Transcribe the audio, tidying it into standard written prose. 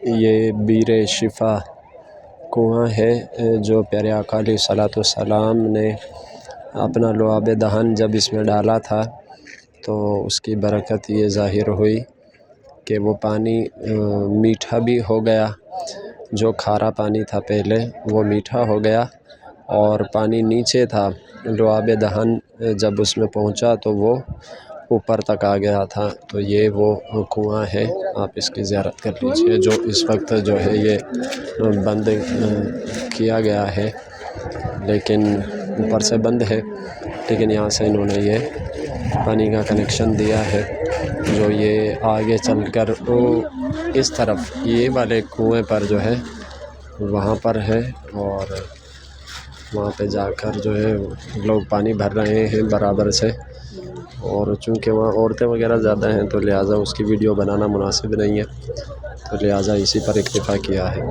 یہ بیر شفا کنواں ہے جو پیارے آقا علیہ الصلوۃ والسلام نے اپنا لعاب دہن جب اس میں ڈالا تھا تو اس کی برکت یہ ظاہر ہوئی کہ وہ پانی میٹھا بھی ہو گیا، جو کھارا پانی تھا پہلے وہ میٹھا ہو گیا، اور پانی نیچے تھا لعاب دہن جب اس میں پہنچا تو وہ اوپر تک آ گیا تھا۔ تو یہ وہ کنواں ہے، آپ اس کی زیارت کر لیجیے، جو اس وقت جو ہے یہ بند کیا گیا ہے، لیکن اوپر سے بند ہے، لیکن یہاں سے انہوں نے یہ پانی کا کنیکشن دیا ہے جو یہ آگے چل کر وہ اس طرف یہ والے کنویں پر جو ہے وہاں پر ہے، اور وہاں پہ جا کر جو ہے لوگ پانی بھر رہے ہیں برابر سے، اور چونکہ وہاں عورتیں وغیرہ زیادہ ہیں تو لہٰذا اس کی ویڈیو بنانا مناسب نہیں ہے، تو لہٰذا اسی پر اکتفا کیا ہے۔